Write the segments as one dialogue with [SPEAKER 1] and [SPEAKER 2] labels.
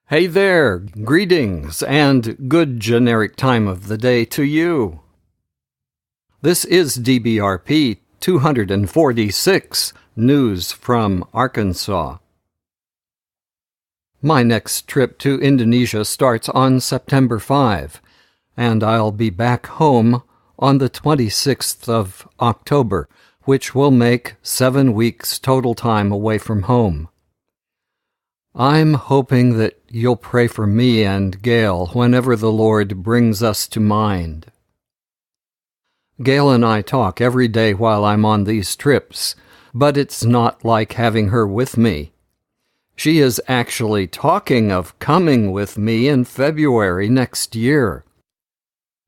[SPEAKER 1] Hey there, greetings and good generic time of the day to you. This is DBRP 246, News from Arkansas. My next trip to Indonesia starts on September 5, and I'll be back home on the 26th of October, which will make 7 weeks total time away from home. I'm hoping that you'll pray for me and Gale whenever the Lord brings us to mind. Gale and I talk every day while I'm on these trips, but it's not like having her with me. She is actually talking of coming with me in February next year.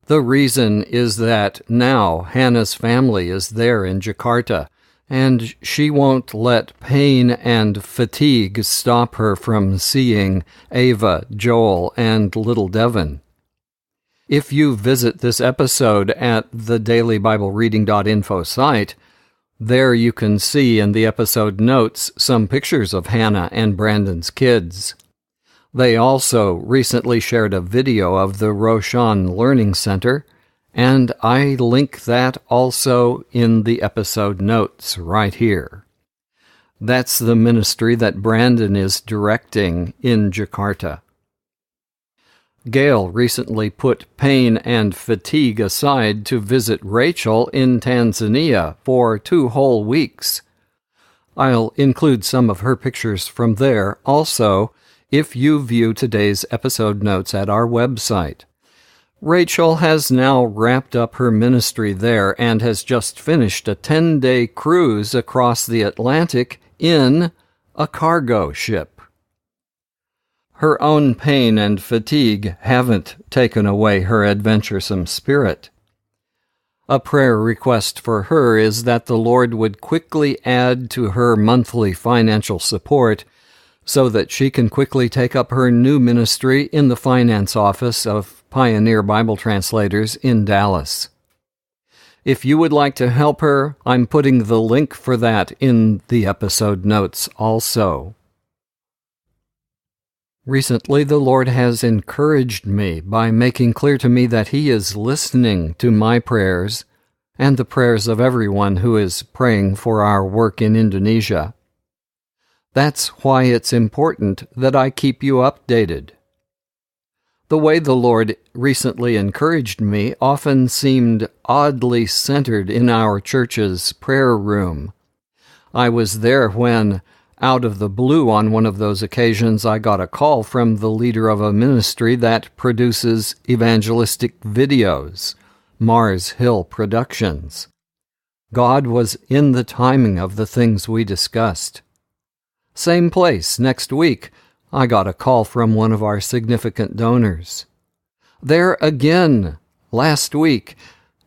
[SPEAKER 1] The reason is that now Hannah's family is there in Jakarta, and she won't let pain and fatigue stop her from seeing Ava, Joel, and little Devon. If you visit this episode at the dailybiblereading.info site, there you can see in the episode notes some pictures of Hannah and Brandon's kids. They also recently shared a video of the Roshan Learning Center, and I link that also in the episode notes right here. That's the ministry that Brandon is directing in Jakarta. Gale recently put pain and fatigue aside to visit Rachel in Tanzania for 2 whole weeks. I'll include some of her pictures from there also if you view today's episode notes at our website. Rachel has now wrapped up her ministry there and has just finished a 10-day cruise across the Atlantic in a cargo ship. Her own pain and fatigue haven't taken away her adventuresome spirit. A prayer request for her is that the Lord would quickly add to her monthly financial support so that she can quickly take up her new ministry in the finance office of Pioneer Bible Translators in Dallas. If you would like to help her, I'm putting the link for that in the episode notes also. Recently, the Lord has encouraged me by making clear to me that He is listening to my prayers and the prayers of everyone who is praying for our work in Indonesia. That's why it's important that I keep you updated. The way the Lord recently encouraged me often seemed oddly centered in our church's prayer room. I was there when, out of the blue on one of those occasions, I got a call from the leader of a ministry that produces evangelistic videos, Mars Hill Productions. God was in the timing of the things we discussed. Same place next week, I got a call from one of our significant donors. There again, last week,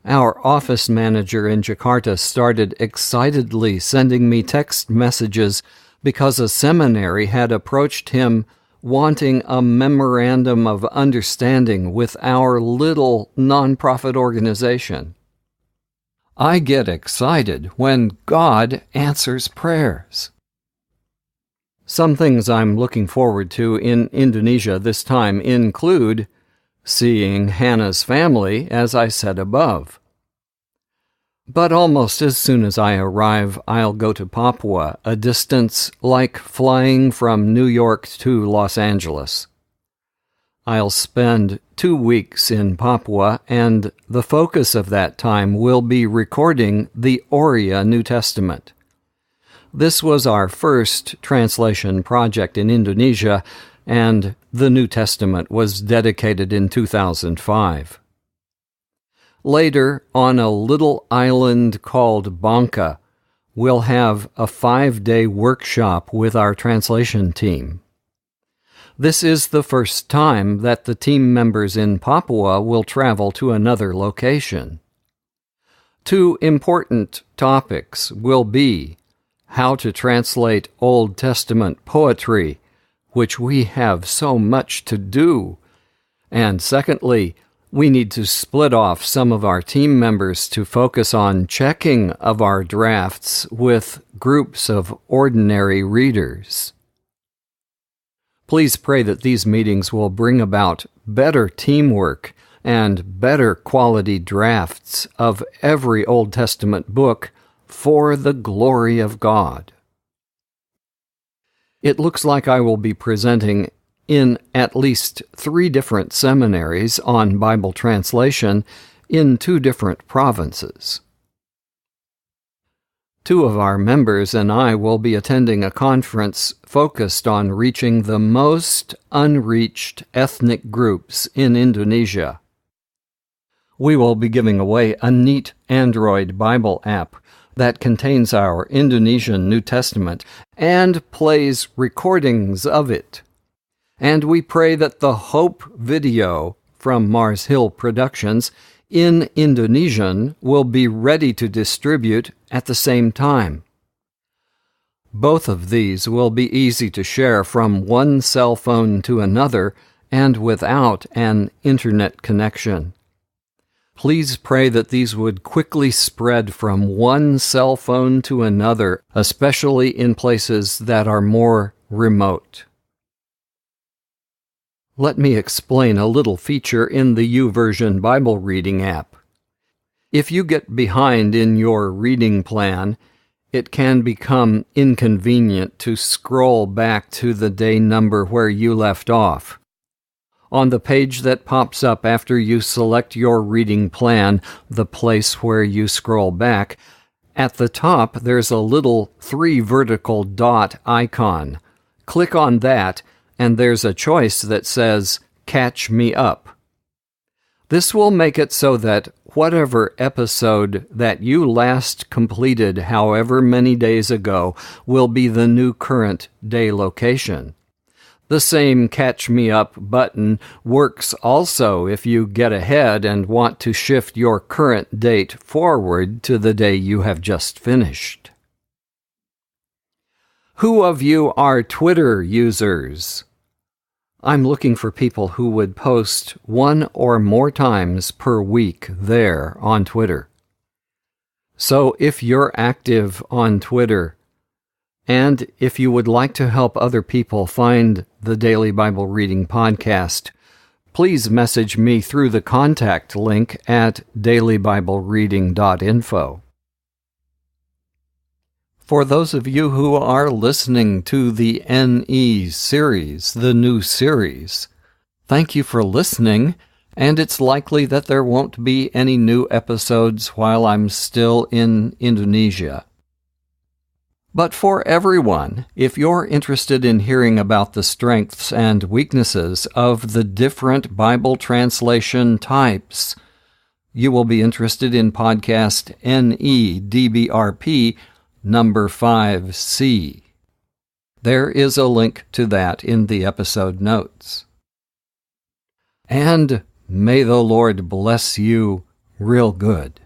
[SPEAKER 1] our office manager in Jakarta started excitedly sending me text messages because a seminary had approached him wanting a Memorandum of Understanding with our little nonprofit organization. I get excited when God answers prayers. Some things I'm looking forward to in Indonesia this time include seeing Hannah's family, as I said above. But almost as soon as I arrive, I'll go to Papua, a distance like flying from New York to Los Angeles. I'll spend 2 weeks in Papua, and the focus of that time will be recording the Oriya New Testament. This was our first translation project in Indonesia, and the New Testament was dedicated in 2005. Later, on a little island called Bangka, we'll have a 5-day workshop with our translation team. This is the first time that the team members in Papua will travel to another location. 2 important topics will be how to translate Old Testament poetry, which we have so much to do, and secondly, we need to split off some of our team members to focus on checking of our drafts with groups of ordinary readers. Please pray that these meetings will bring about better teamwork and better quality drafts of every Old Testament book for the glory of God. It looks like I will be presenting in at least 3 different seminaries on Bible translation in 2 different provinces. 2 of our members and I will be attending a conference focused on reaching the most unreached ethnic groups in Indonesia. We will be giving away a neat Android Bible app that contains our Indonesian New Testament and plays recordings of it. And we pray that the Hope video from Mars Hill Productions in Indonesian will be ready to distribute at the same time. Both of these will be easy to share from one cell phone to another and without an internet connection. Please pray that these would quickly spread from one cell phone to another, especially in places that are more remote. Let me explain a little feature in the YouVersion Bible reading app. If you get behind in your reading plan, it can become inconvenient to scroll back to the day number where you left off. On the page that pops up after you select your reading plan, the place where you scroll back, at the top there's a little 3 vertical dot icon. Click on that, and there's a choice that says, Catch Me Up. This will make it so that whatever episode that you last completed however many days ago will be the new current day location. The same Catch Me Up button works also if you get ahead and want to shift your current date forward to the day you have just finished. Who of you are Twitter users? I'm looking for people who would post 1 or more times per week there on Twitter. So if you're active on Twitter, and if you would like to help other people find the Daily Bible Reading Podcast, please message me through the contact link at dailybiblereading.info. For those of you who are listening to the NE series, the new series, thank you for listening, and it's likely that there won't be any new episodes while I'm still in Indonesia. But for everyone, if you're interested in hearing about the strengths and weaknesses of the different Bible translation types, you will be interested in podcast NEDBRP number 5C. There is a link to that in the episode notes. And may the Lord bless you real good.